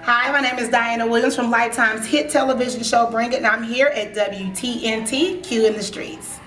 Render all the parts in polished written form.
Hi, my name is Dianna Williams from Lifetime's hit television show Bring It, and I'm here at WTNT, Q in the Streets.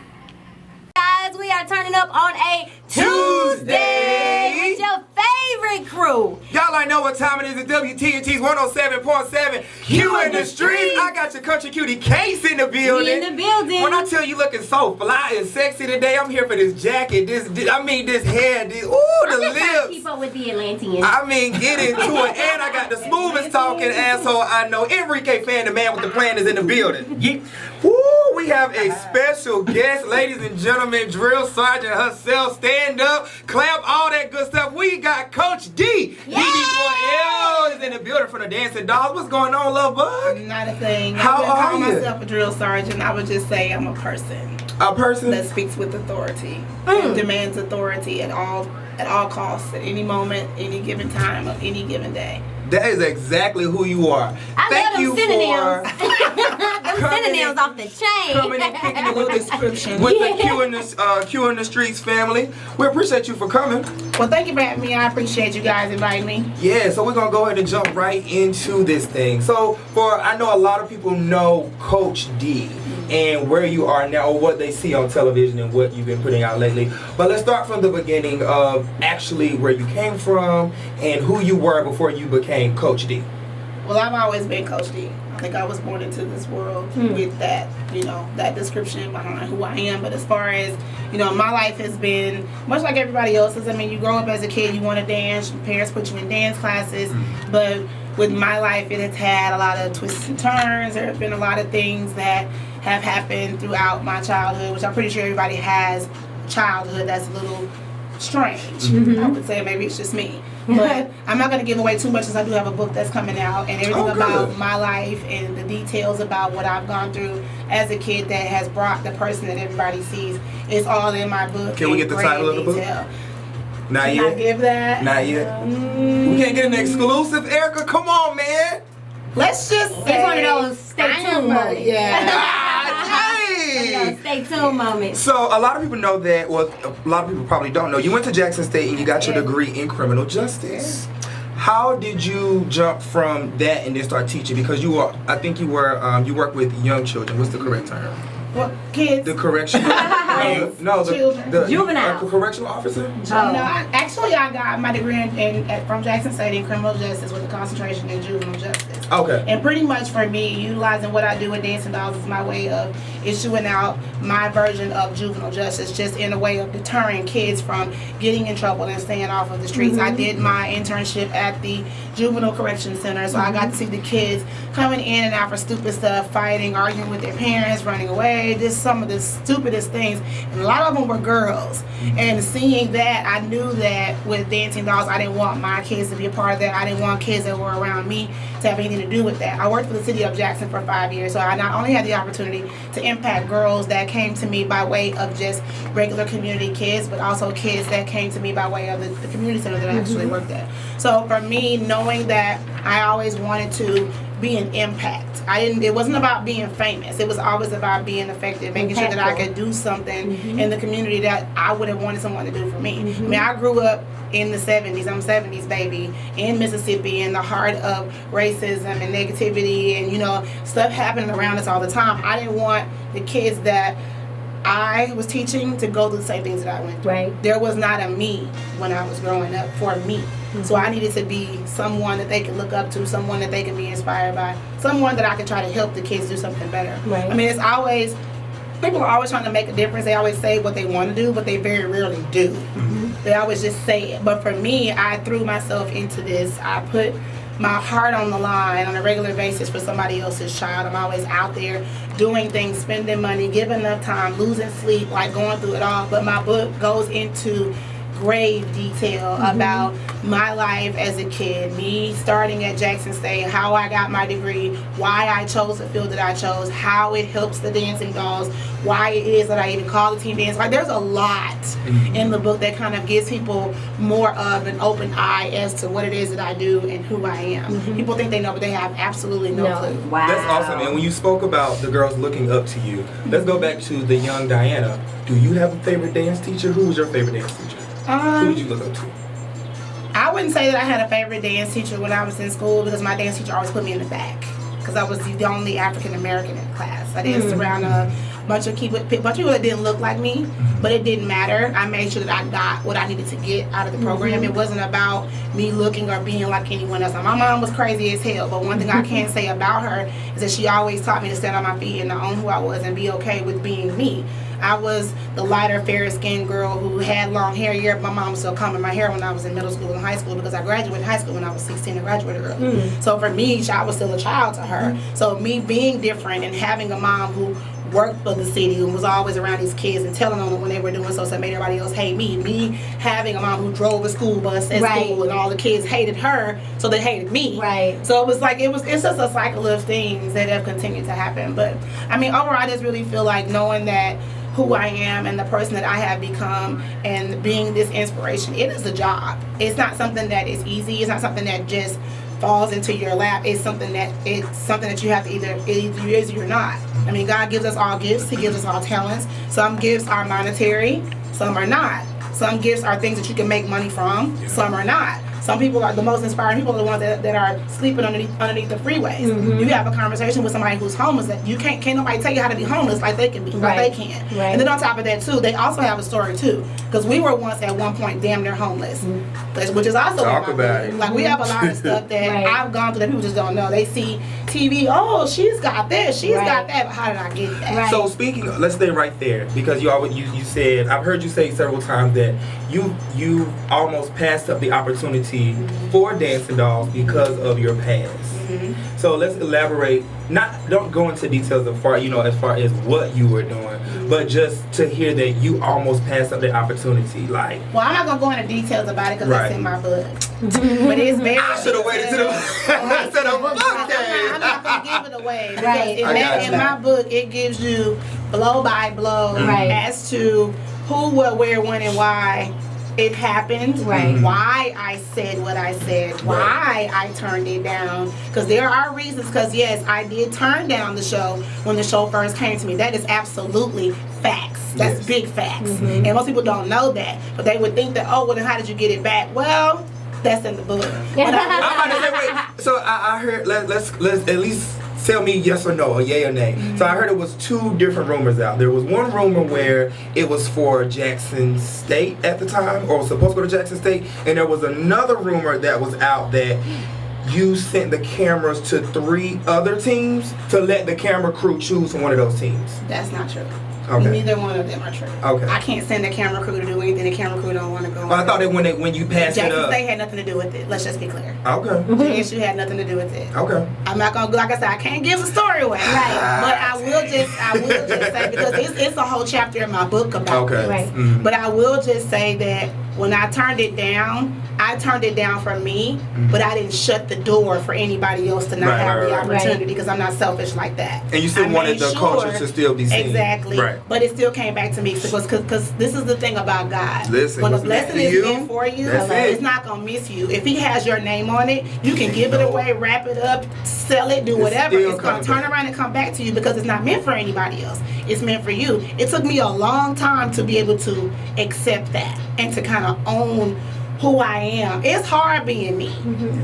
Guys, we are turning up on a Tuesday with your favorite crew. Y'all already know what time it is at WTNT's 107.7 Q in the Streets. I got your country cutie Case in the building. We in the building. When I tell you looking so fly and sexy today, I'm here for this jacket, this hair, the lips. Trying to keep up with the Atlanteans. I mean, get into it. And I got the smoothest talking asshole I know. Enrique Fan, the man with the plan, is in the building. Yeah. Woo, we have a special guest, ladies and gentlemen, drill sergeant herself. Stand up, clap, all that good stuff. We got Coach D. DD4L is in the building for the Dancing Dolls. What's going on, love bug? Not a thing. How I are you? call myself a drill sergeant. I would just say I'm a person. A person that speaks with authority and demands authority at all costs, at any moment, any given time, of any given day. That is exactly who you are. I love them synonyms. For synonyms off the chain. coming and kicking A it little with description. the Q in the Streets family. We appreciate you for coming. Well, thank you for having me. I appreciate you guys inviting me. Yeah, so we're gonna go ahead and jump right into this thing. So I know a lot of people know Coach D and where you are now, or what they see on television and what you've been putting out lately. But let's start from the beginning of actually where you came from and who you were before you became Coach D. Well, I've always been Coach D. I think I was born into this world with that, that description behind who I am. But as far as, my life has been much like everybody else's. I mean, you grow up as a kid, you want to dance, your parents put you in dance classes. But with my life, it has had a lot of twists and turns. There have been a lot of things that have happened throughout my childhood, which I'm pretty sure everybody has a childhood that's a little strange. I would say maybe it's just me. But I'm not going to give away too much, since I do have a book that's coming out, and everything about my life and the details about what I've gone through as a kid that has brought the person that everybody sees is all in my book. Can we get the title of the book? Not Can yet. I give that? Not yet. We can't get an exclusive, Erica. Come on, man. Let's just say It's one of those stay tuned moments. Hey. Stay tuned moments. So a lot of people know that. Well, a lot of people probably don't know. You went to Jackson State and you got your degree in criminal justice. How did you jump from that and then start teaching? Because you work with young children. What's the correct term? What, kids? The correctional. Children. the Juvenile. correctional officer. I got my degree from Jackson State in criminal justice with a concentration in juvenile justice. Okay. And pretty much for me, utilizing what I do with Dancing Dolls is my way of issuing out my version of juvenile justice, just in a way of deterring kids from getting in trouble and staying off of the streets. I did my internship at the Juvenile Correction Center, so I got to see the kids coming in and out for stupid stuff, fighting, arguing with their parents, running away, just some of the stupidest things. And a lot of them were girls. And seeing that, I knew that with Dancing Dolls, I didn't want my kids to be a part of that. I didn't want kids that were around me to have anything to do with that. I worked for the city of Jackson for 5 years, so I not only had the opportunity to impact girls that came to me by way of just regular community kids, but also kids that came to me by way of the community center that I actually worked at. So for me, knowing that I always wanted to be an impact. It wasn't about being famous. It was always about being effective, making sure that I could do something in the community that I would have wanted someone to do for me. I mean, I grew up in the 70s. I'm a 70s baby in Mississippi, in the heart of racism and negativity and, stuff happening around us all the time. I didn't want the kids that I was teaching to go through the same things that I went through. Right. There was not a me when I was growing up for me. So I needed to be someone that they could look up to, someone that they could be inspired by, someone that I could try to help the kids do something better. Right. I mean, people are always trying to make a difference. They always say what they want to do, but they very rarely do. They always just say it. But for me, I threw myself into this. I put my heart on the line on a regular basis for somebody else's child. I'm always out there doing things, spending money, giving up time, losing sleep, like going through it all. But my book goes into grave detail about my life as a kid, me starting at Jackson State, how I got my degree, why I chose the field that I chose, how it helps the Dancing Dolls, why it is that I even call the team dance. Like, there's a lot in the book that kind of gives people more of an open eye as to what it is that I do and who I am. People think they know, but they have absolutely no clue. Wow. That's awesome. And when you spoke about the girls looking up to you, let's go back to the young Dianna. Do you have a favorite dance teacher? Who was your favorite dance teacher? Who did you look up to? I wouldn't say that I had a favorite dance teacher when I was in school because my dance teacher always put me in the back because I was the only African American in class. I danced around a bunch of people that didn't look like me, but it didn't matter. I made sure that I got what I needed to get out of the program. It wasn't about me looking or being like anyone else. Now, my mom was crazy as hell, but one thing I can say about her is that she always taught me to stand on my feet and to own who I was and be okay with being me. I was the lighter, fairer-skinned girl who had long hair. Yeah, my mom was still combing my hair when I was in middle school and high school because I graduated high school when I was 16 and graduated early. So for me, I was still a child to her. So me being different and having a mom who worked for the city and was always around these kids and telling on them when they were doing so made everybody else hate me. Me having a mom who drove a school bus at school and all the kids hated her, so they hated me. So it was like it's just a cycle of things that have continued to happen. But I mean, overall, I just really feel like knowing that who I am and the person that I have become and being this inspiration, it is a job. It's not something that is easy. It's not something that just falls into your lap. It's something that you have to either you is or you're not. I mean, God gives us all gifts. He gives us all talents. Some gifts are monetary, some are not. Some gifts are things that you can make money from, some are not. Some people are the most inspiring people are the ones that are sleeping underneath the freeways. You have a conversation with somebody who's homeless that you can't nobody tell you how to be homeless like they can be, like they can. And then on top of that too, they also have a story too, because we were once at one point damn near homeless, which is also talk about it. Like we have a lot of stuff that I've gone through that people just don't know. They see TV, oh she's got this, she's got that, but how did I get that? So speaking, let's stay right there because you said, I've heard you say several times that you almost passed up the opportunity for Dancing Dolls because of your past. So let's elaborate. Don't go into details as far as what you were doing, but just to hear that you almost passed up the opportunity. Like, well, I'm not gonna go into details about it because that's in my book. But it's very. I should have waited to the book day. I'm not gonna give it away because in my book it gives you blow by blow as to who, what, where, when, and why it happened, why I said what I said, why I turned it down, because there are reasons, because yes, I did turn down the show when the show first came to me. That is absolutely facts. That's big facts. And most people don't know that, but they would think that, oh, well, then how did you get it back? Well, that's in the book. I'm about to say, wait, so I heard, let's at least tell me yes or no, or yay or nay. So I heard it was two different rumors out. There was one rumor where it was for Jackson State at the time, or was supposed to go to Jackson State, and there was another rumor that was out that you sent the cameras to 3 other teams to let the camera crew choose from one of those teams. That's not true. Okay. Neither one of them are true. Okay. I can't send the camera crew to do anything the camera crew don't want to go. But I thought that when you passed Jackson it up, State had nothing to do with it. Let's just be clear. Okay. JSU had nothing to do with it. Okay. I'm not gonna, like I said, I can't give the story away. But I will just say, because it's a whole chapter in my book about this. But I will just say that when I turned it down for me, but I didn't shut the door for anybody else to not have the opportunity because I'm not selfish like that. And you still wanted the culture to still be seen. Exactly. But it still came back to me because this is the thing about God. Listen, when a blessing is meant for you, it's not going to miss you. If he has your name on it, you can give it away, wrap it up, sell it, do whatever. It's going to turn around and come back to you because it's not meant for anybody else. It's meant for you. It took me a long time to be able to accept that and to kind of own who I am. It's hard being me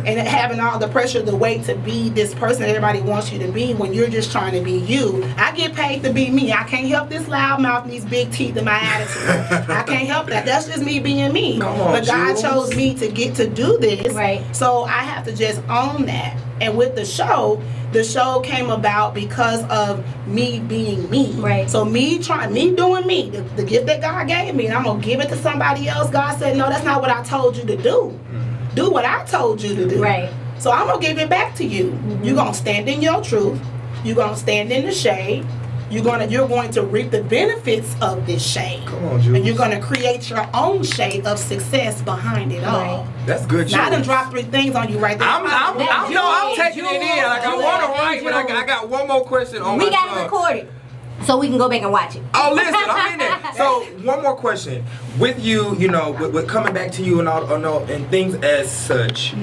and having all the pressure, the weight to be this person that everybody wants you to be when you're just trying to be you. I get paid to be me. I can't help this loud mouth and these big teeth and my attitude. I can't help that. That's just me being me. But God chose me to get to do this. So I have to just own that. And with the show came about because of me being me. So me doing me, the gift that God gave me, and I'm gonna give it to somebody else. God said, no, that's not what I told you to do. Do what I told you to do. So I'm gonna give it back to you. You're gonna stand in your truth. You're gonna stand in the shade. You're going to reap the benefits of this shade. Come on, Jules. And you're going to create your own shade of success behind it all. That's good. Now I done dropped 3 things on you right there. I'm taking it in. Like I want to write, but I got one more question on my We got to record it so we can go back and watch it. Oh, listen, I'm in there. So one more question. With you, with coming back to you and all and things as such,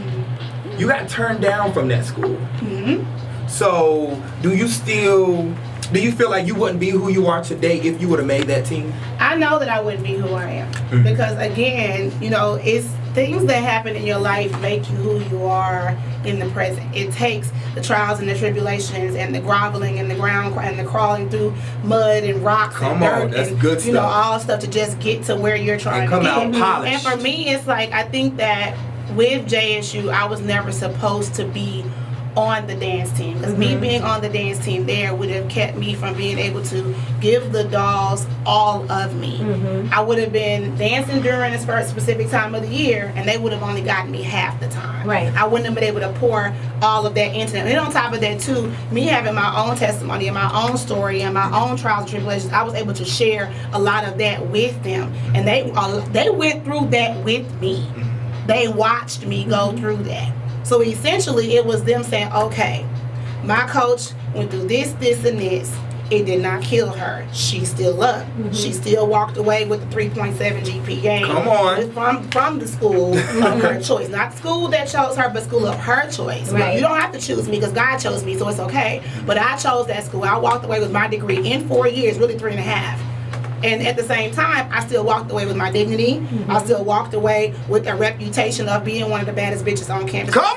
you got turned down from that school. So do you feel like you wouldn't be who you are today if you would have made that team? I know that I wouldn't be who I am because again, things that happen in your life make you who you are in the present. It takes the trials and the tribulations and the groveling in the ground and the crawling through mud and rocks and dirt that's and good you know stuff. all stuff to just get to where you're trying And come to out get. polished. And for me, it's like I think that with JSU, I was never supposed to be on the dance team because me being on the dance team there would have kept me from being able to give the dolls all of me. I would have been dancing during a specific time of the year and they would have only gotten me half the time. Right. I wouldn't have been able to pour all of that into them. And on top of that too, me having my own testimony and my own story and my own trials and tribulations, I was able to share a lot of that with them, and they went through that with me. They watched me go through that. So essentially, it was them saying, okay, my coach went through this, this, and this. It did not kill her. She's still up. She still walked away with the 3.7 GPA. Come on. From the school of her choice. Not school that chose her, but school of her choice. Right. You don't have to choose me because God chose me, so it's okay. But I chose that school. I walked away with my degree in 4 years, really 3.5. And at the same time, I still walked away with my dignity. I still walked away with a reputation of being one of the baddest bitches on campus. Come on!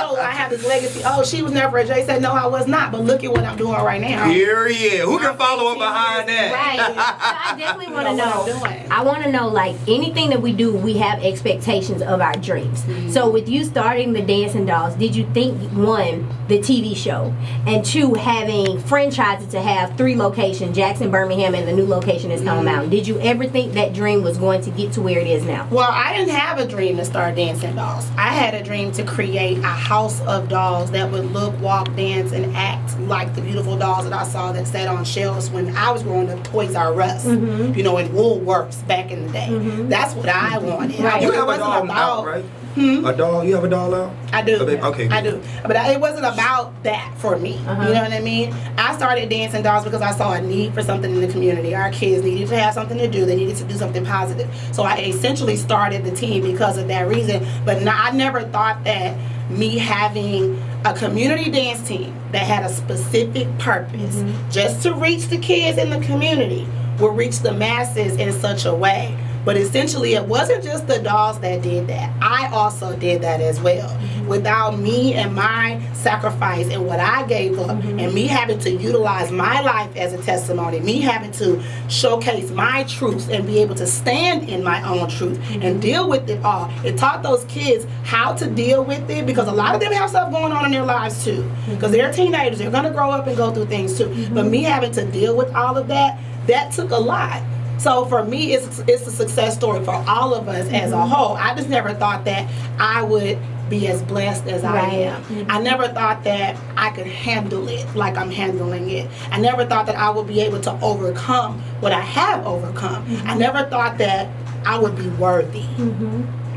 Oh, I have this legacy. Oh, she was never a J. Said, no, I was not. But look at what I'm doing right now. Period. Who can follow up behind that? Right. So I definitely want to know what I'm know. doing. I want to know, like, anything that we do, we have expectations of our dreams. So with you starting the Dancing Dolls, did you think, one, the TV show, and two, having franchises to have 3 locations, Jackson, Birmingham, and the new location is Stone Mountain, did you ever think that dream was going to get to where it is now? Well, I didn't have a dream to start Dancing Dolls. I had a dream to create a house of dolls that would look, walk, dance, and act like the beautiful dolls that I saw that sat on shelves when I was growing up, Toys R Us, you know, and Woolworths back in the day. That's what I wanted. Right. You It have a wasn't doll about- out, right? A doll? You have a doll out? I do. A baby? Okay. I do. But it wasn't about that for me. You know what I mean? I started Dancing Dolls because I saw a need for something in the community. Our kids needed to have something to do. They needed to do something positive. So I essentially started the team because of that reason. But I never thought that me having a community dance team that had a specific purpose just to reach the kids in the community would reach the masses in such a way. But essentially, it wasn't just the dolls that did that. I also did that as well. Without me and my sacrifice and what I gave up, and me having to utilize my life as a testimony, me having to showcase my truths and be able to stand in my own truth and deal with it all. It taught those kids how to deal with it, because a lot of them have stuff going on in their lives too. Because they're teenagers, they're gonna grow up and go through things too. But me having to deal with all of that, that took a lot. So for me, it's a success story for all of us as a whole. I just never thought that I would be as blessed as I am. I never thought that I could handle it like I'm handling it. I never thought that I would be able to overcome what I have overcome. I never thought that I would be worthy.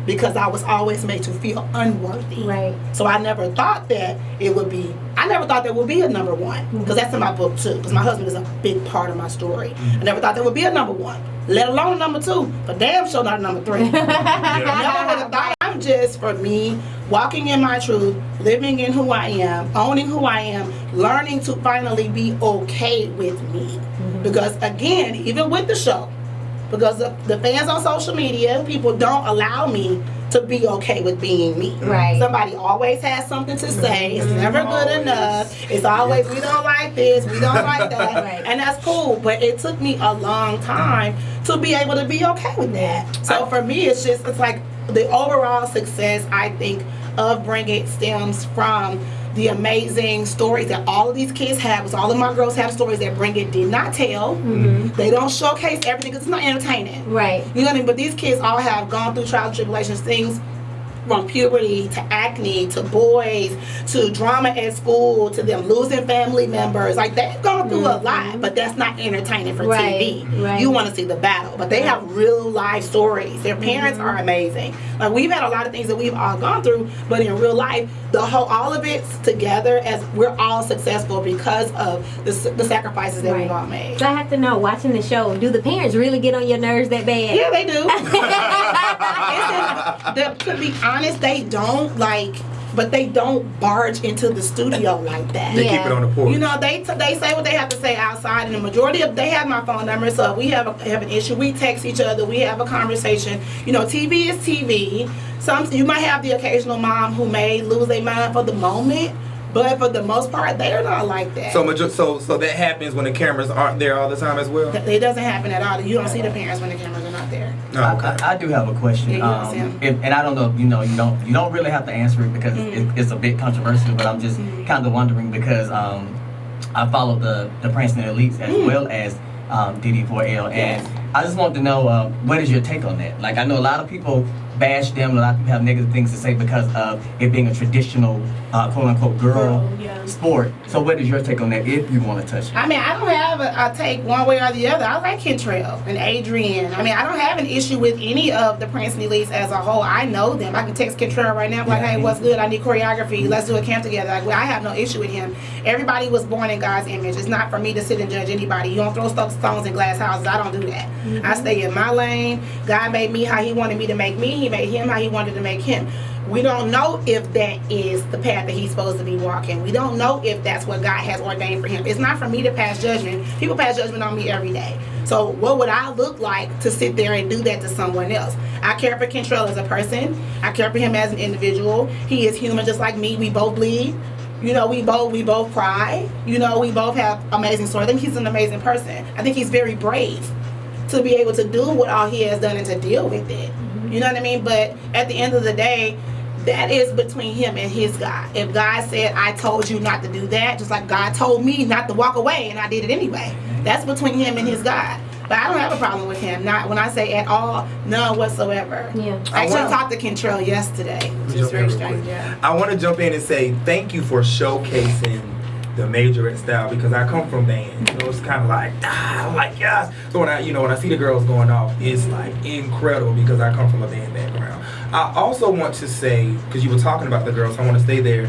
Because I was always made to feel unworthy. Right. So I never thought that it would be, I never thought there would be a number one. Because that's in my book too. Because my husband is a big part of my story. I never thought there would be a number one. Let alone a number 2. But damn sure not a number 3. I never would have thought. I'm just, for me, walking in my truth, living in who I am, owning who I am, learning to finally be okay with me. Because again, even with the show, because the fans on social media, people don't allow me to be okay with being me. Right. Somebody always has something to say. It's never good enough. It's always, we don't like this, we don't like that. Right. And that's cool. But it took me a long time to be able to be okay with that. So for me, it's like the overall success, I think, of Bring It stems from the amazing stories that all of these kids have. Because all of my girls have stories that Bring It did not tell. They don't showcase everything because it's not entertaining. Right. You know what I mean? But these kids all have gone through trials and tribulations, things from puberty to acne to boys to drama at school to them losing family members. Like, they've gone through a lot, but that's not entertaining for TV. Right. You want to see the battle, but they have real life stories. Their parents are amazing. Like, we've had a lot of things that we've all gone through, but in real life, all of it's together, as we're all successful because of the sacrifices that we've all made. So I have to know, watching the show, do the parents really get on your nerves that bad? Yeah, they do. To be honest, they don't. Like, but they don't barge into the studio like that. They keep it on the porch. You know, they say what they have to say outside, and the majority of they have my phone number. So if we have an issue, we text each other, we have a conversation. You know, TV is TV. You might have the occasional mom who may lose their mind for the moment, but for the most part, they're not like that. So that happens when the cameras aren't there all the time as well? It doesn't happen at all. You don't see the parents when the cameras are not there. Oh, okay. I do have a question. Yeah, you don't see 'em. And I don't know, you don't really have to answer it because it's a bit controversial, but I'm just kind of wondering because I follow the Princeton Elites as well as DD4L, and I just want to know what is your take on that? Like, I know a lot of people bash them, a lot of people have negative things to say because of it being a traditional quote-unquote girl sport. So what is your take on that if you want to touch it? I mean, I don't have a take one way or the other. I like Kentrell and Adrian. I mean, I don't have an issue with any of the Princeton Elites as a whole. I know them. I can text Kentrell right now, like, hey, what's good? I need choreography. Let's do a camp together. Like, I have no issue with him. Everybody was born in God's image. It's not for me to sit and judge anybody. You don't throw stones in glass houses. I don't do that. I stay in my lane. God made me how he wanted me to make me. He made him how he wanted to make him. We don't know if that is the path that he's supposed to be walking. We don't know if that's what God has ordained for him. It's not for me to pass judgment. People pass judgment on me every day. So what would I look like to sit there and do that to someone else? I care for Kentrell as a person. I care for him as an individual. He is human just like me. We both bleed. You know, we both cry. You know, we both have amazing stories. I think he's an amazing person. I think he's very brave to be able to do what all he has done and to deal with it. You know what I mean? But at the end of the day, that is between him and his God. If God said, I told you not to do that, just like God told me not to walk away, and I did it anyway. That's between him and his God. But I don't have a problem with him. Not when I say at all, none whatsoever. Yeah. I actually talked to Kentrell yesterday, which is very strange. Yeah. I want to jump in and say thank you for showcasing the majorette style because I come from band. You know, it's kind of like, I'm like, yes. So when I see the girls going off, it's like incredible because I come from a band background. I also want to say, because you were talking about the girls, so I want to stay there.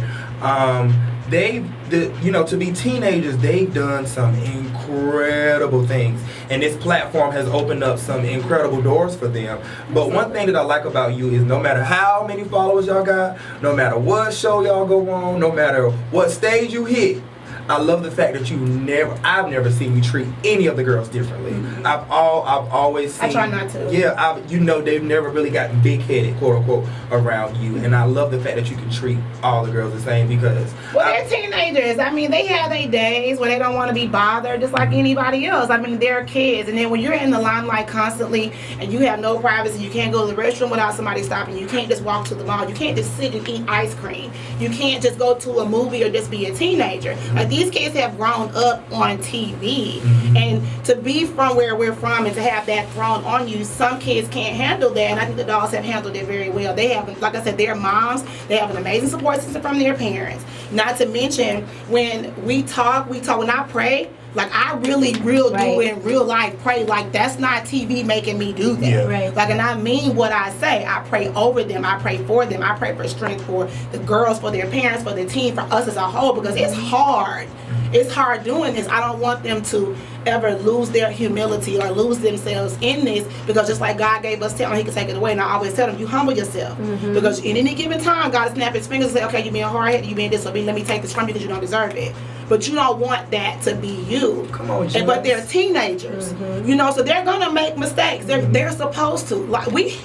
To be teenagers, they've done some incredible things, and this platform has opened up some incredible doors for them. But one thing that I like about you is no matter how many followers y'all got, no matter what show y'all go on, no matter what stage you hit, I love the fact that I've never seen you treat any of the girls differently. I've always seen. I try not to. Yeah, they've never really gotten big-headed, quote unquote, around you, and I love the fact that you can treat all the girls the same because. Well, they're teenagers. I mean, they have their days where they don't want to be bothered, just like anybody else. I mean, they're kids, and then when you're in the limelight constantly and you have no privacy, you can't go to the restroom without somebody stopping. You can't just walk to the mall. You can't just sit and eat ice cream. You can't just go to a movie or just be a teenager. Like, these kids have grown up on TV, and to be from where we're from and to have that thrown on you, some kids can't handle that, and I think the dolls have handled it very well. They have, like I said, their moms, they have an amazing support system from their parents. Not to mention, when we talk, when I pray, like, I really do in real life pray. Like, that's not TV making me do that. Yeah. Right. Like, and I mean what I say. I pray over them. I pray for them. I pray for strength for the girls, for their parents, for the team, for us as a whole, because it's hard. It's hard doing this. I don't want them to ever lose their humility or lose themselves in this, because just like God gave us talent, he can take it away. And I always tell them, you humble yourself, because in any given time, God will snap his fingers and say, okay, you're being hard-headed, you're being disobedient, let me take this from you because you don't deserve it. But you don't want that to be you. Come on, but they're teenagers, you know, so they're gonna make mistakes. They're supposed to. Like, we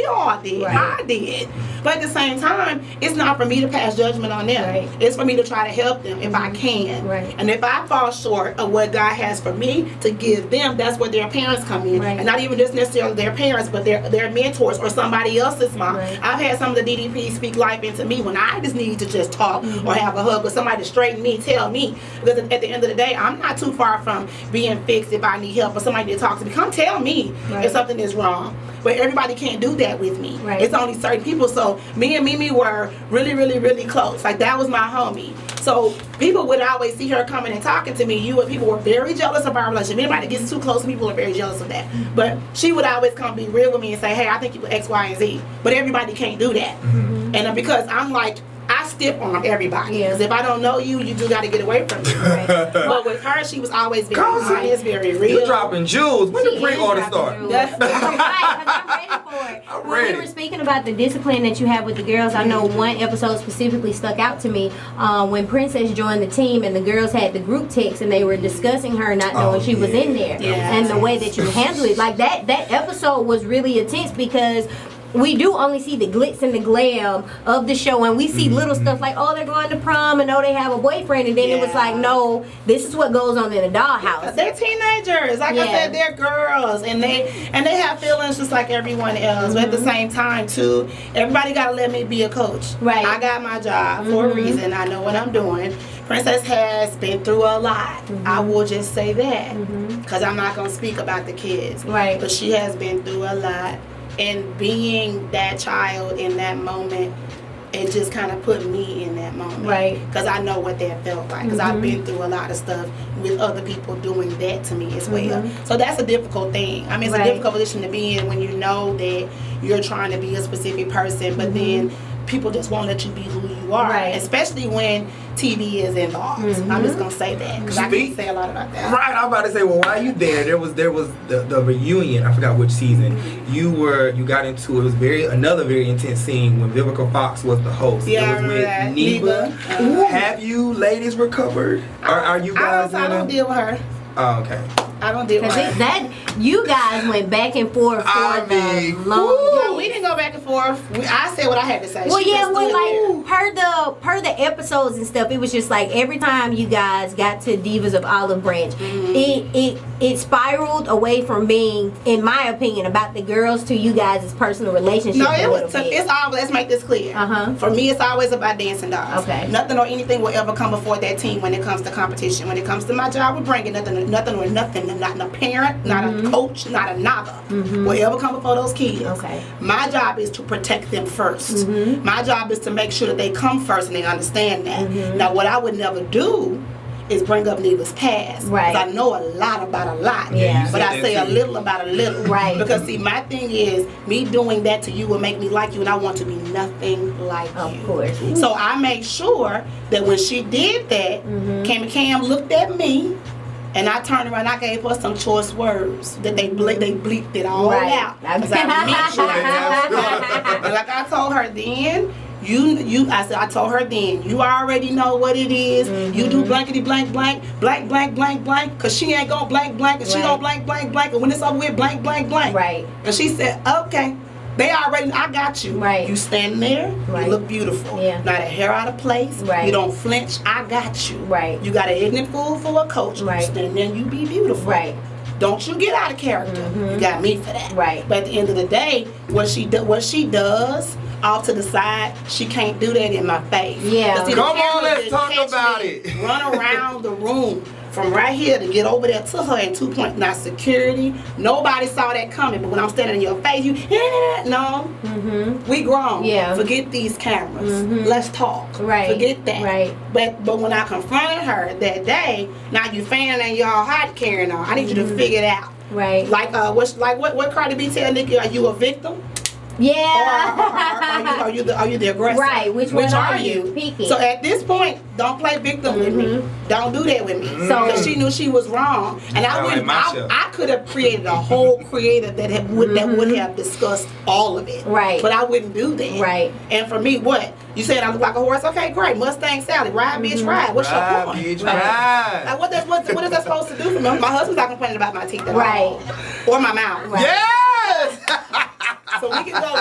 all did. I did. But at the same time, it's not for me to pass judgment on them. It's for me to try to help them if I can. And if I fall short of what God has for me to give them, that's where their parents come in. And not even just necessarily their parents, but their mentors or somebody else's mom. I've had some of the DDPs speak life into me when I just need to just talk or have a hug or somebody to straighten me, tell me. Because at the end of the day, I'm not too far from being fixed if I need help or somebody to talk to me. Come tell me if something is wrong. But everybody can't do that with me. It's only certain people. So me and Mimi were really, really, really close. Like, that was my homie. So people would always see her coming and talking to me. People were very jealous of our relationship. Anybody that gets too close to me, people are very jealous of that. But she would always come be real with me and say, hey, I think you were X, Y, and Z. But everybody can't do that. And because I'm like, I stiff on everybody. Because if I don't know you, you do got to get away from me. But with her, she was always very honest, very real. You're dropping jewels. When the pre-order start? I'm ready for it. when we were speaking about the discipline that you have with the girls, I know one episode specifically stuck out to me when Princess joined the team and the girls had the group text and they were discussing her not knowing she was in there, and the way that you handle it, like that episode was really intense because we do only see the glitz and the glam of the show, and we see little stuff like, oh, they're going to prom, and oh, they have a boyfriend, and then it was like, no, this is what goes on in the dollhouse. They're teenagers, like I said, they're girls, and they have feelings just like everyone else. But at the same time, too, everybody gotta let me be a coach. Right. I got my job for a reason. I know what I'm doing. Princess has been through a lot. I will just say that, because I'm not gonna speak about the kids. Right. But she has been through a lot. And being that child in that moment, it just kind of put me in that moment. Right. Because I know what that felt like. Because I've been through a lot of stuff with other people doing that to me as well. So that's a difficult thing. I mean, it's a difficult position to be in when you know that you're trying to be a specific person, but then people just won't let you be who you are. Right. Especially when TV is involved. I'm just going to say that. Because I can't say a lot about that. Right, I'm about to say, well, while you there was the reunion. I forgot which season. You got into it. Was another very intense scene when Vivica Fox was the host. Yeah, it I was remember with that. Neva. Have you ladies recovered? Are you guys? I don't deal with her. Oh, okay. I don't deal with her. That you guys went back and forth for the long. No, we didn't go back and forth. I said what I had to say. Well, She yeah, just well, did like per the episodes and stuff, it was just like every time you guys got to Divas of Olive Branch, it spiraled away from being, in my opinion, about the girls to you guys' personal relationship. No, it's always, let's make this clear. For me, it's always about dancing dolls. Okay. Nothing or anything will ever come before that team when it comes to competition. When it comes to my job with bringing nothing, not a parent, not a coach, not a nada will ever come before those kids. Okay. My job is to protect them first. My job is to make sure that they come first and they understand that. Now, what I would never do is bring up Neva's past. Right. Because I know a lot about a lot. Yeah. But I say a little about a little. Right. Because see, my thing is, me doing that to you will make me like you, and I want to be nothing like you. Of course. So I make sure that when she did that, Cam looked at me, and I turned around, I gave her some choice words that they bleeped it all out. 'Cause I meant you. And like I told her then, I told her then, you already know what it is. You do blankety blank blank, blank blank blank blank, because she ain't gonna blank blank, and she gonna blank blank blank, and when it's over with, blank blank blank. Right. And she said, okay. I got you. Right. You stand there, Right. you look beautiful. Yeah. Not a hair out of place. Right. You don't flinch, I got you. Right. You got an ignorant fool for a coach. Right. Stand there and you be beautiful. Right. Don't you get out of character. You got me for that. Right. But at the end of the day, what she does off to the side, she can't do that in my face. Yeah. But see, the Come on, camera let's just talk catch about me, it. Run around the room from right here to get over there to her at 2 point. Now security, nobody saw that coming. But when I'm standing in your face, you no. We grown. Yeah. Forget these cameras. Let's talk. Right. Forget that. Right. But when I confronted her that day, now you fanning and y'all hot carrying on. I need you to figure it out. Right. Like what Cardi B tell Nicki? Are you a victim? Yeah. Or are you the aggressor? Right. Which one are you? Pick it. So at this point, don't play victim with me. Don't do that with me. So- Because she knew she was wrong, and I Sound wouldn't. like my show. I could have created a whole creative that would have discussed all of it. Right. But I wouldn't do that. Right. And for me, what you said, I look like a horse. Okay, great. Mustang Sally, ride, bitch, ride. What's your Right, point? bitch, Like, right. what is that supposed to do for me? My husband's not complaining about my teeth at Right. all, or my mouth. Right. Yes! So we can go.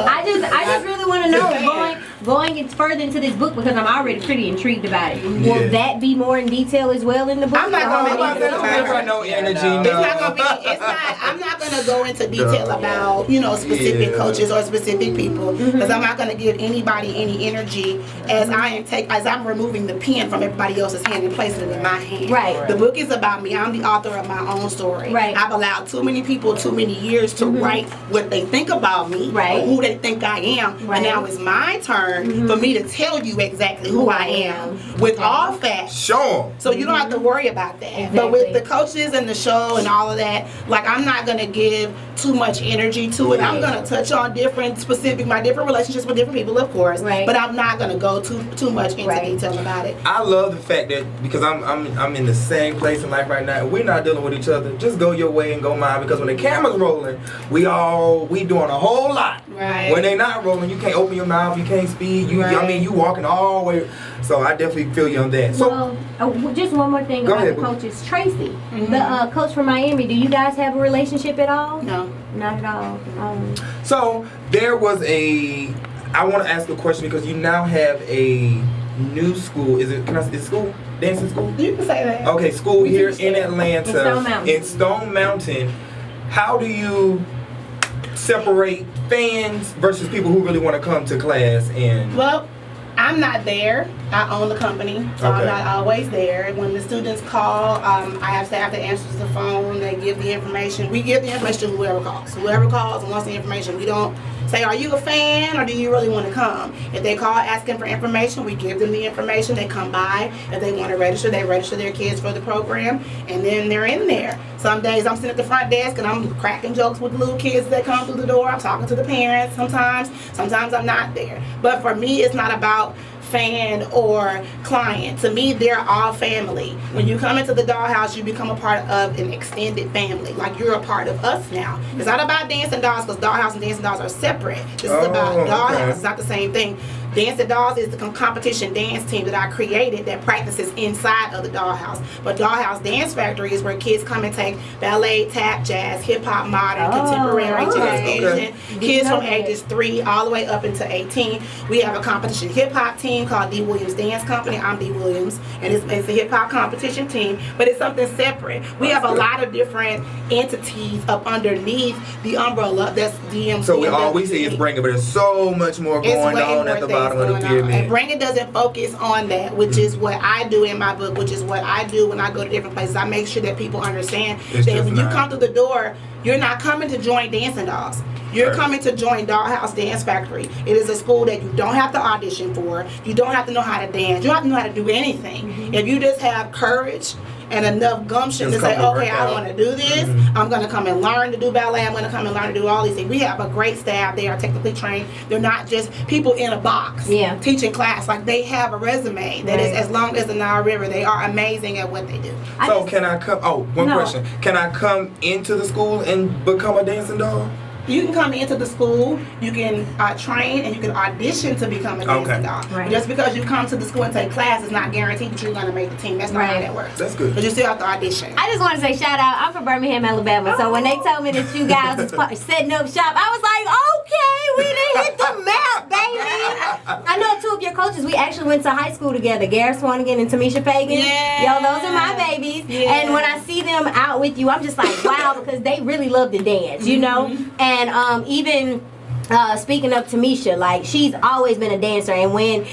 I just really want to know, going further into this book, because I'm already pretty intrigued about it. Yeah. Will that be more in detail as well in the book? I'm not gonna I'm about to say, don't give her no energy, no. It's not gonna be. I'm not gonna go into detail about specific coaches or specific people, because I'm not gonna give anybody any energy as I'm removing the pen from everybody else's hand and placing it in my hand. Right. The book is about me. I'm the author of my own story. Right. I've allowed too many people too many years to write what they think about me, Right. or who they think I am, Right. and now it's my turn for me to tell you exactly who I am with all facts. Show 'em. So you don't have to worry about that. Exactly. But with the coaches and the show and all of that, like I'm not gonna give too much energy to it. I'm gonna touch on my different relationships with different people, of course. Right. But I'm not gonna go too much into detail about it. I love the fact that because I'm in the same place in life right now, and we're not dealing with each other. Just go your way and go mine. Because when the camera's rolling, we doing a whole lot. Right. When they not rolling, you can't open your mouth, you can't speak. I mean, you walking all the way. So I definitely feel you on that. So just one more thing about the coaches. Tracy, the coach from Miami, do you guys have a relationship at all? No. Not at all. So there was I want to ask a question because you now have a new school. Is it school? Dancing school? You can say that. Okay, school here in Atlanta. In Stone Mountain. How do you separate fans versus people who really want to come to class? And Well, I'm not there. I own the company, so I'm not always there. When the students call, I have staff that answers the phone. They give the information. We give the information to whoever calls. Whoever calls and wants the information, we don't say, are you a fan or do you really want to come? If they call asking for information, we give them the information. They come by. If they want to register, they register their kids for the program, and then they're in there. Some days I'm sitting at the front desk and I'm cracking jokes with the little kids that come through the door. I'm talking to the parents sometimes. Sometimes I'm not there. But for me, it's not about fan or client. To me, they're all family. When you come into the Dollhouse, you become a part of an extended family. Like, you're a part of us now. It's not about Dancing Dolls, because Dollhouse and Dancing Dolls are separate. This is about Dollhouse. It's not the same thing. Dancing Dolls is the competition dance team that I created that practices inside of the Dollhouse. But Dollhouse Dance Factory is where kids come and take ballet, tap, jazz, hip-hop, modern, contemporary, jazz, Asian. Kids from ages 3 all the way up into 18. We have a competition hip-hop team called D. Williams Dance Company. I'm D. Williams, and it's a hip-hop competition team, but it's something separate. We have a lot of different entities up underneath the umbrella that's DMC. So all we see is Bring It, but there's so much more going on at the bottom of the pyramid. And Bring It doesn't focus on that, which is what I do in my book, which is what I do when I go to different places. I make sure that people understand that when you come through the door, you're not coming to join Dancing Dolls. You're coming to join Dollhouse Dance Factory. It is a school that you don't have to audition for. You don't have to know how to dance. You don't have to know how to do anything. If you just have courage and enough gumption to say, okay, I want to do this. I'm going to come and learn to do ballet. I'm going to come and learn to do all these things. We have a great staff. They are technically trained. They're not just people in a box teaching class. Like, they have a resume that is as long as the Nile River. They are amazing at what they do. So can I come? Oh, one question. Can I come into the school and become a dancing doll? You can come into the school, you can train, and you can audition to become a dancing doll. Right. Just because you come to the school and take class is not guaranteed that you're going to make the team. That's not how that works. That's good. But you still have to audition. I just want to say shout out. I'm from Birmingham, Alabama. So when they told me that you guys was setting up shop, I was like, okay, we done hit the map, baby. I know 2 of your coaches. We actually went to high school together, Garrett Swanigan and Tamisha Fagan. Yeah. Yo, those are my babies. Yeah. And when I see them out with you, I'm just like, wow, because they really love to dance, you know? And even speaking of Tamisha, like, she's always been a dancer, and when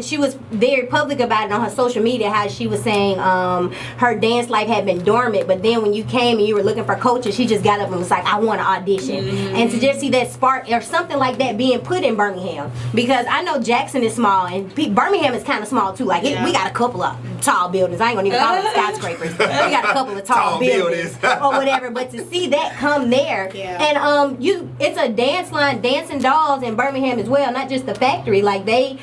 she was very public about it on her social media, how she was saying her dance life had been dormant, but then when you came and you were looking for coaches, she just got up and was like, I want to audition. And to just see that spark or something like that being put in Birmingham, because I know Jackson is small and Birmingham is kind of small too. Like, we got a couple of tall buildings. I ain't gonna even call them skyscrapers. We got a couple of tall buildings or whatever. But to see that come there, and it's a dance line, Dancing Dolls in Birmingham as well, not just the factory. Like, they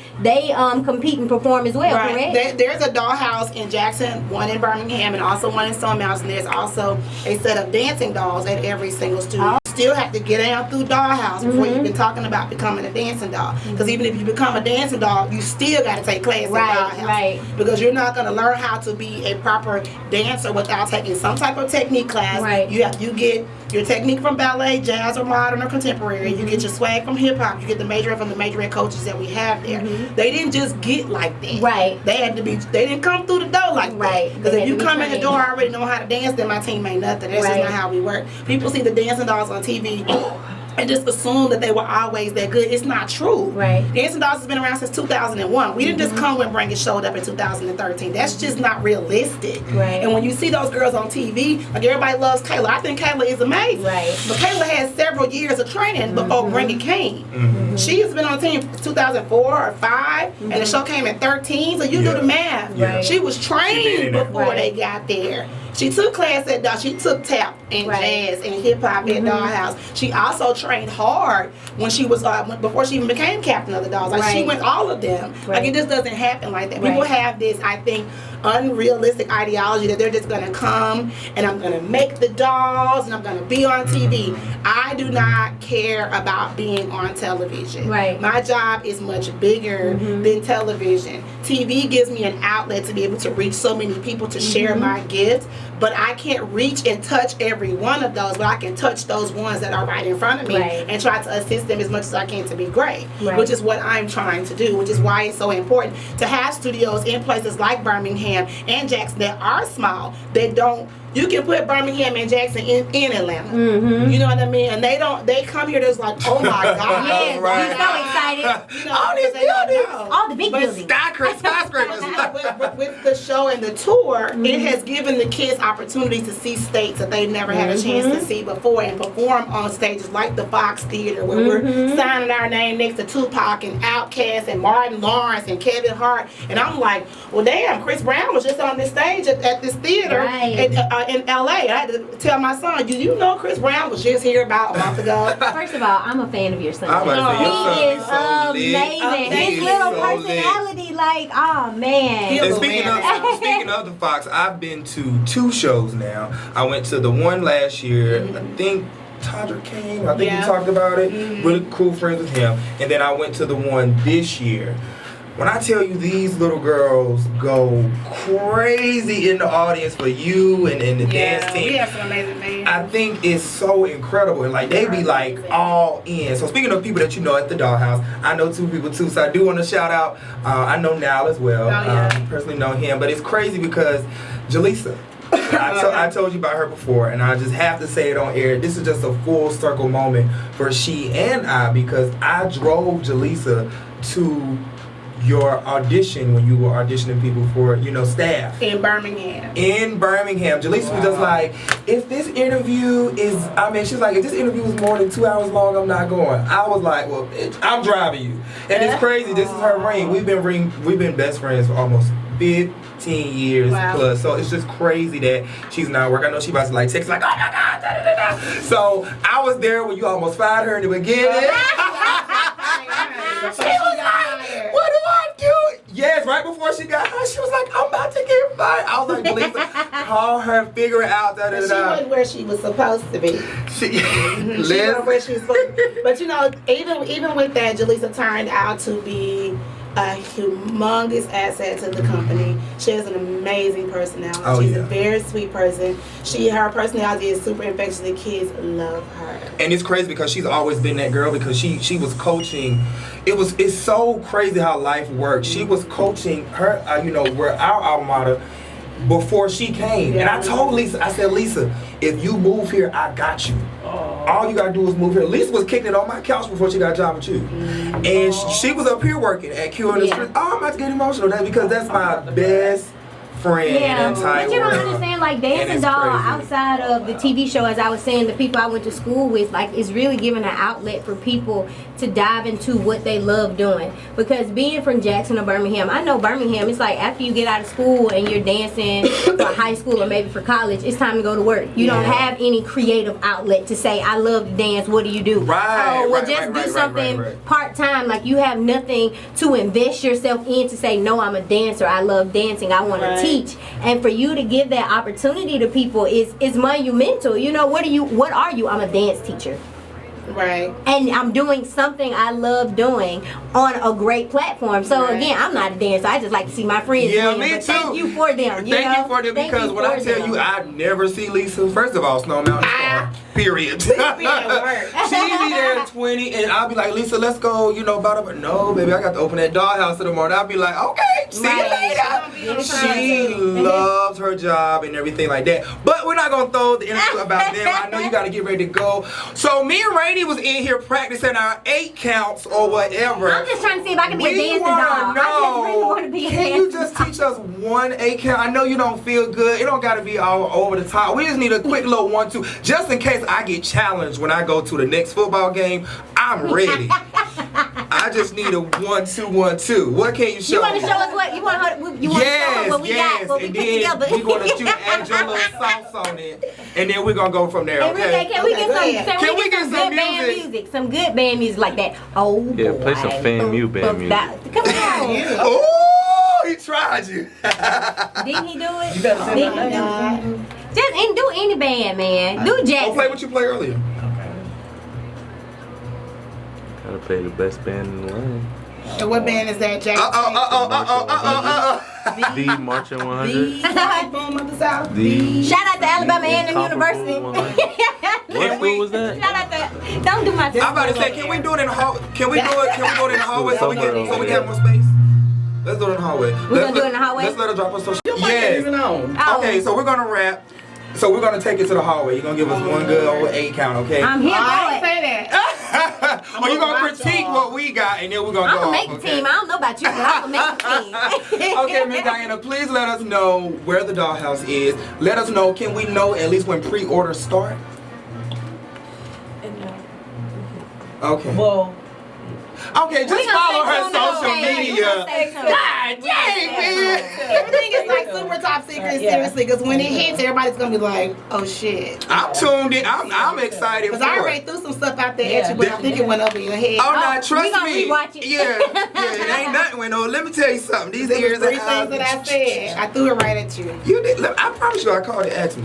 compete and perform as well, correct? There's a Dollhouse in Jackson, one in Birmingham, and also one in Stone Mountain. There's also a set of Dancing Dolls at every single studio. You still have to get down through Dollhouse before you've been talking about becoming a dancing doll. Because even if you become a dancing doll, you still got to take class at Dollhouse. Because you're not going to learn how to be a proper dancer without taking some type of technique class. You get your technique from ballet, jazz, or modern, or contemporary. You get your swag from hip hop. You get the majorette from the majorette coaches that we have there. They didn't just get like that. They had to be. They didn't come through the door like that. Because if you come in the door already know how to dance, then my team ain't nothing. That's just not how we work. People see the Dancing Dolls on TV and just assume that they were always that good. It's not true. Dancing Dolls has been around since 2001. We didn't just come when Bring It showed up in 2013. That's just not realistic. And when you see those girls on TV, like, everybody loves Kayla. I think Kayla is amazing. But Kayla had several years of training before Bring It came. She has been on the team since 2004 or 5, and the show came in 13. So you do the math. She was trained before they got there. She took class at she took tap and jazz and hip hop at Dollhouse. She also trained hard when she was before she even became captain of the Dolls. Like she went all of them. Like it just doesn't happen like that. People have this, I think, unrealistic ideology that they're just gonna come and I'm gonna make the dolls and I'm gonna be on TV. I do not care about being on television. My job is much bigger than television. TV gives me an outlet to be able to reach so many people to share my gifts, but I can't reach and touch every one of those, but I can touch those ones that are right in front of me and try to assist them as much as I can to be great, which is what I'm trying to do, which is why it's so important to have studios in places like Birmingham and Jackson that are small, that don't. You can put Birmingham and Jackson in Atlanta. You know what I mean? And they come here, there's like, oh my God. Yes, we're so excited. You know, all these buildings. All the big buildings. Skyscrapers. But with the show and the tour, it has given the kids opportunities to see states that they've never had a chance to see before and perform on stages like the Fox Theater, where we're signing our name next to Tupac and Outkast and Martin Lawrence and Kevin Hart. And I'm like, well, damn, Chris Brown was just on this stage at this theater in LA. I had to tell my son, you know Chris Brown was just here about a month ago. First of all, I'm a fan of your son. He is amazing. His little personality, like, oh man. And speaking of the Fox, I've been to 2 shows now. I went to the one last year. I think Todrick came. I think he talked about it. Really cool friends with him. And then I went to the one this year. When I tell you these little girls go crazy in the audience for you and the dance team, we have some amazing bands. I think it's so incredible. And like they be like all in. So speaking of people that you know at the Dollhouse, I know 2 people too. So I do want to shout out. I know Nal as well. Personally know him, but it's crazy because Jaleesa. I told you about her before, and I just have to say it on air. This is just a full circle moment for she and I, because I drove Jaleesa to your audition when you were auditioning people for, staff. In Birmingham. Jaleesa was just like, if this interview is, she's like, if this interview is more than 2 hours long, I'm not going. I was like, well, bitch, I'm driving you. And it's crazy. This is her ring. We've been best friends for almost 15 years plus. So it's just crazy that she's not working. I know she about to like text like, oh my God, da, da, da, da. So I was there when you almost fired her in the beginning. She was like, what do I do? Yes, right before she got her, she was like, I'm about to get fired. I was like, Jaleesa, call her, figure it out. Da, da, da. She wasn't where she was supposed to be. She wasn't where she was supposed to be. But even with that, Jaleesa turned out to be a humongous asset to the company. She has an amazing personality. She's a very sweet person. Her personality is super infectious. The kids love her. And it's crazy because she's always been that girl, because she was coaching. It's so crazy how life works. She was coaching her, where our alma mater before she came. And I told Lisa, I said, Lisa, if you move here, I got you. All you gotta do is move here. Lisa was kicking it on my couch before she got a job with you. And she was up here working at Q on the street. Oh, I'm about to get emotional. That's because that's my best friend in the entire but you don't world. understand, like, Dancing Doll, outside of the TV show, as I was saying, the people I went to school with, like, it's really giving an outlet for people to dive into what they love doing. Because being from Jackson or Birmingham, I know Birmingham, it's like after you get out of school and you're dancing for high school or maybe for college, it's time to go to work. You don't have any creative outlet to say, I love to dance, what do you do? Do something part-time. Like, you have nothing to invest yourself in to say, no, I'm a dancer, I love dancing, I want to teach. And for you to give that opportunity to people is monumental. What are you? I'm a dance teacher. Right. And I'm doing something I love doing on a great platform. So again, I'm not a dancer. I just like to see my friends win. Me but too. Thank you for them. Thank you for them, because when I tell you, I never see Lisa. First of all, Snow Mountain Star. Period. She be there at 20, and I'll be like, Lisa, let's go. But no, baby, I got to open that dollhouse in the morning. I'll be like, okay, see you later. She loves her job and everything like that. But we're not gonna throw the interview about them. I know you got to get ready to go. So me and Rainey was in here practicing our 8 counts or whatever. I'm just trying to see if I can be a dancing doll. I just really want to be a dancing doll. Can you just teach us one 8 count? I know you don't feel good. It don't got to be all over the top. We just need a quick little 1, 2, just in case I get challenged when I go to the next football game. I'm ready. I I just need a 1, 2, 1, 2. What can you show You want me? to show us what you want? You want to show us what we got? What we and put then together? we're gonna shoot, add your little sauce on it, and then we're gonna go from there. Enrique, Okay. can we get some? Can we get some some good band music? music? Some good band music like that. Oh Yeah, boy. play some FAMU band music. Come on. Oh, he tried you. Didn't he do it? You better say Didn't my he name. do it? Just do any band, man. Do Go play Jackson. what you played earlier. Gotta play the best band in the land. And what band is that, Jackson? The Marching 100. The Side Boom of the South. The Shout out to Alabama A&M Incomparable University. 100. What school was that? Shout out to. Don't do my. I'm about to say, can we do it in the hall? Can we do it in the hallway so we can Somewhere have more space? Let's do it in the hallway. We're gonna do it in the hallway? Let's let her drop her social. Yes. Yes. On. Oh. Okay, so we're gonna wrap. So we're gonna take it to the hallway. You're gonna give us one good old 8 count, okay? I'm here I for ain't it. say that. Or you gonna critique what we got, and then we're gonna I'm go gonna off, make the okay? team. I don't know about you, but I'm gonna make the team. Okay, Miss Dianna, please let us know where the dollhouse is. Let us know, can we know at least when pre-orders start? Okay. Well, Okay, just We gonna follow stay her tuned in, social okay? We media. gonna stay tuned. God dang, man. Everything is like super top secret, Yeah. seriously, because when it hits, everybody's gonna be like, oh shit. I'm tuned in. I'm excited for Because I it. already threw some stuff out there at Yeah. you, but I think it went over your head. Oh, now we trust gonna me. rewatch it. Yeah, it ain't nothing. When let me tell you something. These There ears was 3 and things that I said. I threw it right at you. You did. I promise you, I called it. Ask me.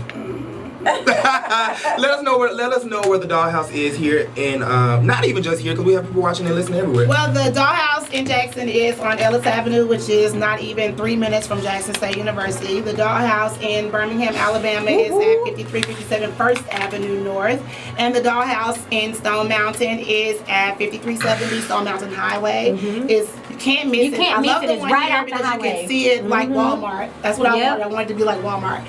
let us know where the dollhouse is here, and not even just here, because we have people watching and listening everywhere. Well, the Dollhouse in Jackson is on Ellis Avenue, which is not even 3 minutes from Jackson State University. The Dollhouse in Birmingham, Alabama is at 5357 First Avenue North. And the Dollhouse in Stone Mountain is at 5370 Stone Mountain Highway. You can't miss You it. can't I miss love it. the It's one right here off the because you highway. can see it like Walmart. That's what I Yep. wanted. I wanted to be like Walmart.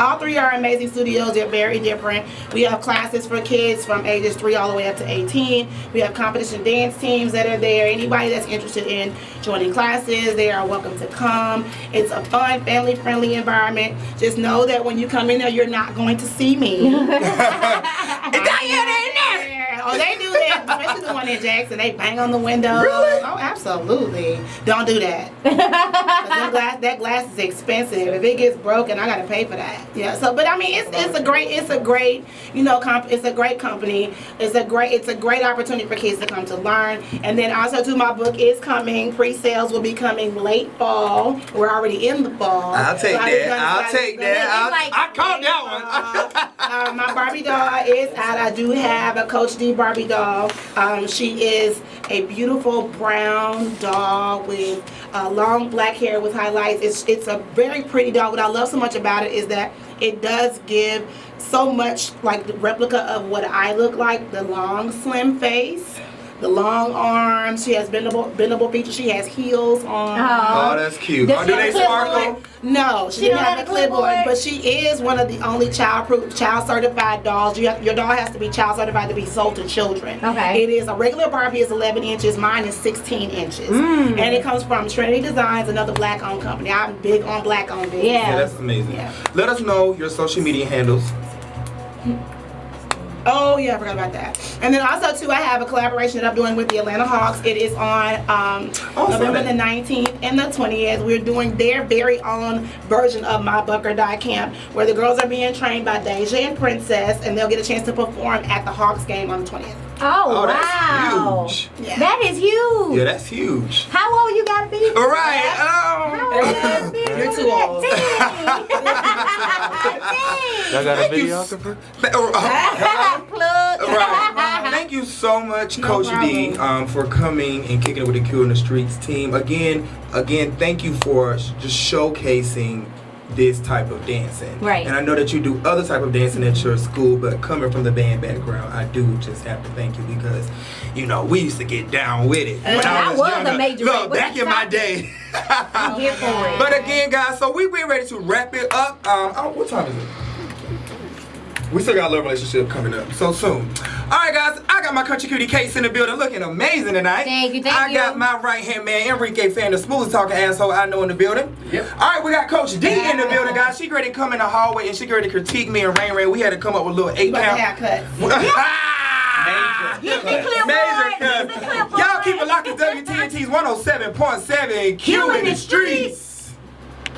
All 3 are amazing studios. They're very different. We have classes for kids from ages 3 all the way up to 18. We have competition dance teams that are there. Anybody that's interested in joining classes, they are welcome to come. It's a fun, family-friendly environment. Just know that when you come in there, you're not going to see me. Oh, they do that, especially the one in Jackson. They bang on the window. Really? Oh, absolutely. Don't do that. 'Cause that glass is expensive. If it gets broken, I gotta pay for that. Yeah. So, but I mean, it's a great, you know, it's a great company. It's a great opportunity for kids to come to learn. And then also, too, my book is coming. Pre-sales will be coming late fall. We're already in the fall. I'll take So I just that. done I'll decided take to- that. like- I caught that one. My Barbie doll is out. I do have a Coach D Barbie doll. She is a beautiful brown doll with long black hair with highlights. It's a very pretty doll. What I love so much about it is that it does give so much like the replica of what I look like. The long slim face, the long arms. She has bendable features. She has heels on. Oh, that's cute. Does Oh, she do have they a clipboard? sparkle? No, she She didn't don't have have a a clipboard, clipboard? but she is one of the only child certified dolls. Your doll has to be child certified to be sold to children. Okay. It is a regular Barbie is 11 inches. Mine is 16 inches, and it comes from Trinity Designs, another black-owned company. I'm big on black-owned business. Yeah. Yeah, that's amazing. Yeah. Let us know your social media handles. Oh yeah, I forgot about that. And then also too, I have a collaboration that I'm doing with the Atlanta Hawks. It is on November the 19th and the 20th. We're doing their very own version of My Buck or Die Camp, where the girls are being trained by Deja and Princess, and they'll get a chance to perform at the Hawks game on the 20th. Oh, that's wow. huge. Yeah. That is huge. Yeah, that's huge. How old you gotta be? All right. How old you gotta be? You're too old. Y'all got a Thank you. videographer? Plug. Right. Thank you so much, No Coach D, problem. for coming and kicking it with the Q in the Streets team. Again, thank you for just showcasing this type of dancing. Right. And I know that you do other type of dancing at your school, but coming from the band background, I do just have to thank you because, you know, we used to get down with it when I was a younger. major Look, rebel. back in my day. I'm here for it. But again, guys, so we're ready to wrap it up. What time is it? We still got a love relationship coming up so soon. All right, guys, I got my country cutie Case in the building looking amazing tonight. Thank you, I got my right-hand man, Enrique Fan, the smoothest talking asshole I know in the building. Yep. All right, we got Coach D in the building, guys. She ready to come in the hallway and she ready to critique me and Rain. We had to come up with a little 8 But count. haircut. Get the clipboard. Major Get the cousin. clipboard. Y'all keep it locked at WTNT's 107.7 Q in the streets.